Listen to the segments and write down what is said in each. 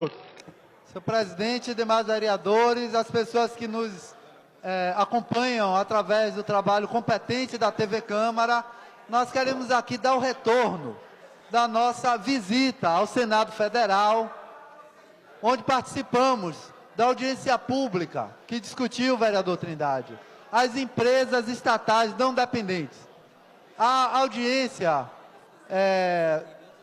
Senhor presidente, demais vereadores, as pessoas que nos acompanham através do trabalho competente da TV Câmara, nós queremos aqui dar o retorno da nossa visita ao Senado Federal, onde participamos da audiência pública que discutiu, vereador Trindade, as empresas estatais não dependentes. A audiência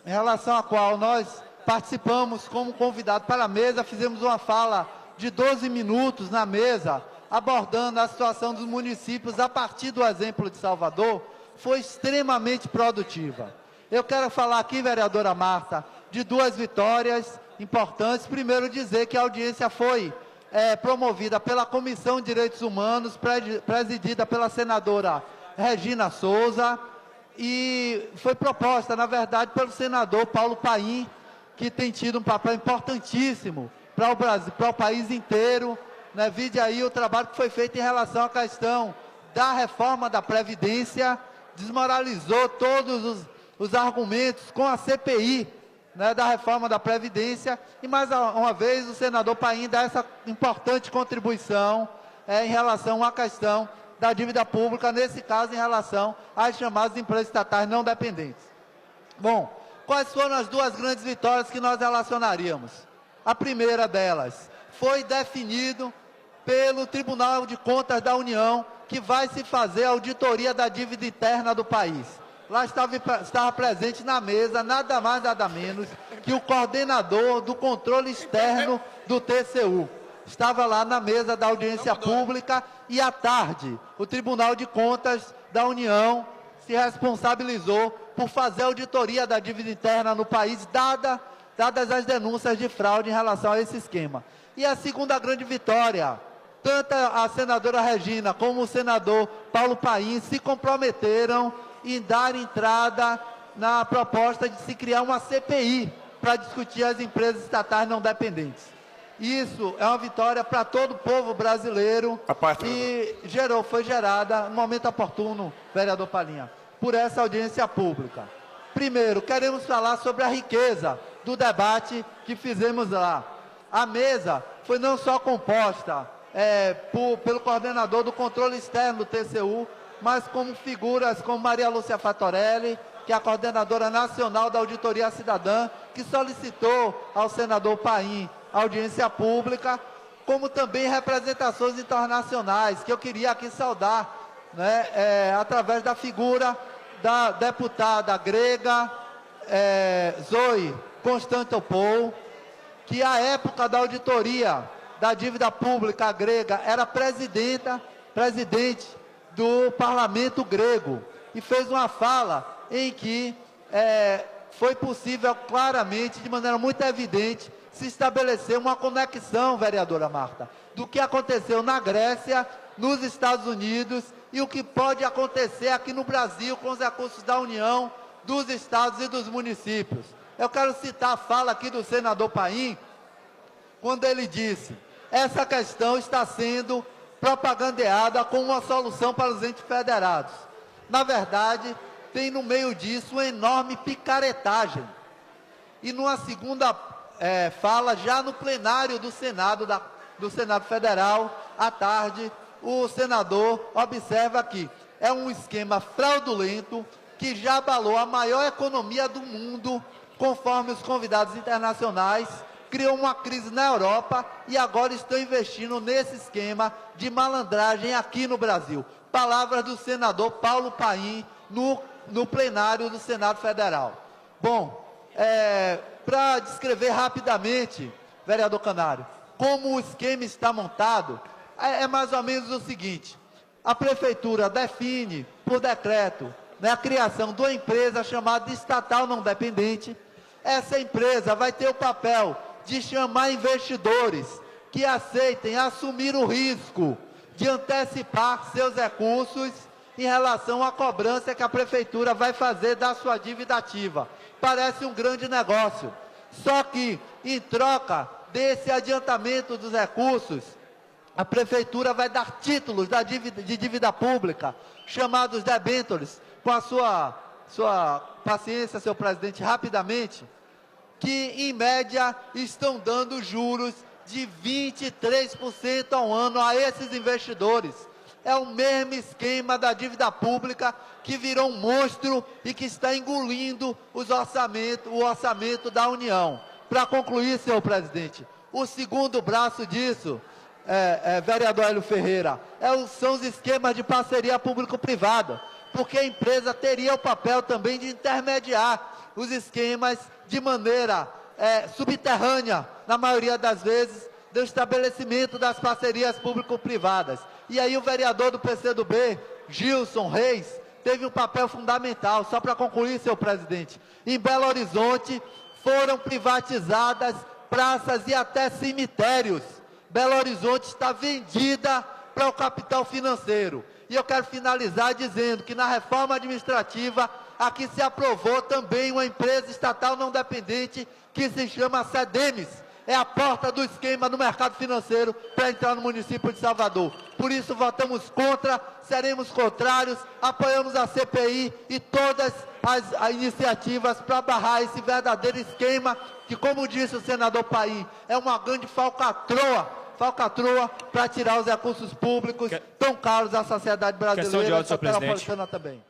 em relação à qual nós participamos como convidado para a mesa, fizemos uma fala de 12 minutos na mesa, abordando a situação dos municípios a partir do exemplo de Salvador, foi extremamente produtiva. Eu quero falar aqui, vereadora Marta, de duas vitórias importantes. Primeiro, dizer que a audiência foi promovida pela Comissão de Direitos Humanos, presidida pela senadora Regina Souza, e foi proposta, na verdade, pelo senador Paulo Paim, que tem tido um papel importantíssimo para o Brasil, para o país inteiro, né? Vide aí o trabalho que foi feito em relação à questão da reforma da Previdência, desmoralizou todos os argumentos com a CPI, né, da reforma da Previdência, e mais uma vez o senador Paim dá essa importante contribuição em relação à questão da dívida pública, nesse caso em relação às chamadas empresas estatais não dependentes. Bom, quais foram as duas grandes vitórias que nós relacionaríamos? A primeira delas foi definido pelo Tribunal de Contas da União que vai se fazer a auditoria da dívida interna do país. Lá estava presente na mesa, nada mais, nada menos, que o coordenador do controle externo do TCU. Estava lá na mesa da audiência pública e, à tarde, o Tribunal de Contas da União se responsabilizou por fazer a auditoria da dívida interna no país, dadas as denúncias de fraude em relação a esse esquema. E a segunda grande vitória, tanto a senadora Regina como o senador Paulo Paim se comprometeram em dar entrada na proposta de se criar uma CPI para discutir as empresas estatais não dependentes. Isso é uma vitória para todo o povo brasileiro e foi gerada, no momento oportuno, vereador Palinha, por essa audiência pública. Primeiro, queremos falar sobre a riqueza do debate que fizemos lá. A mesa foi não só composta pelo coordenador do controle externo do TCU, mas como figuras como Maria Lúcia Fatorelli, que é a coordenadora nacional da Auditoria Cidadã, que solicitou ao senador Paim audiência pública, como também representações internacionais, que eu queria aqui saudar, né, através da figura da deputada grega Zoe Constantopoulos, que à época da auditoria da dívida pública grega era presidente do parlamento grego, e fez uma fala em que foi possível claramente, de maneira muito evidente, se estabelecer uma conexão, vereadora Marta, do que aconteceu na Grécia, nos Estados Unidos e o que pode acontecer aqui no Brasil com os recursos da União, dos estados e dos municípios. Eu quero citar a fala aqui do senador Paim, quando ele disse: essa questão está sendo propagandeada como uma solução para os entes federados. Na verdade, tem no meio disso uma enorme picaretagem. E numa segunda fala, já no plenário do Senado, do Senado Federal, à tarde, o senador observa que é um esquema fraudulento que já abalou a maior economia do mundo, conforme os convidados internacionais, criou uma crise na Europa e agora estão investindo nesse esquema de malandragem aqui no Brasil. Palavras do senador Paulo Paim no plenário do Senado Federal. Bom, para descrever rapidamente, vereador Canário, como o esquema está montado, é mais ou menos o seguinte: a prefeitura define, por decreto, né, a criação de uma empresa chamada estatal não dependente. Essa empresa vai ter o papel de chamar investidores que aceitem assumir o risco de antecipar seus recursos em relação à cobrança que a prefeitura vai fazer da sua dívida ativa. Parece um grande negócio, só que em troca desse adiantamento dos recursos, a prefeitura vai dar títulos de dívida pública, chamados debêntures, com a sua paciência, senhor presidente, rapidamente, que, em média, estão dando juros de 23% ao ano a esses investidores. É o mesmo esquema da dívida pública que virou um monstro e que está engolindo o orçamento da União. Para concluir, senhor presidente, o segundo braço disso, vereador Hélio Ferreira, são os esquemas de parceria público-privada, porque a empresa teria o papel também de intermediar os esquemas de maneira subterrânea, na maioria das vezes, do estabelecimento das parcerias público-privadas. E aí o vereador do PCdoB, Gilson Reis, teve um papel fundamental. Só para concluir, senhor presidente, em Belo Horizonte foram privatizadas praças e até cemitérios. Belo Horizonte está vendida para o capital financeiro. E eu quero finalizar dizendo que na reforma administrativa aqui se aprovou também uma empresa estatal não dependente que se chama SEDEMES. É a porta do esquema no mercado financeiro para entrar no município de Salvador. Por isso votamos contra, seremos contrários, apoiamos a CPI e todas as iniciativas para barrar esse verdadeiro esquema que, como disse o senador Paim, é uma grande falcatrua para tirar os recursos públicos tão caros à sociedade brasileira e à metropolitana também.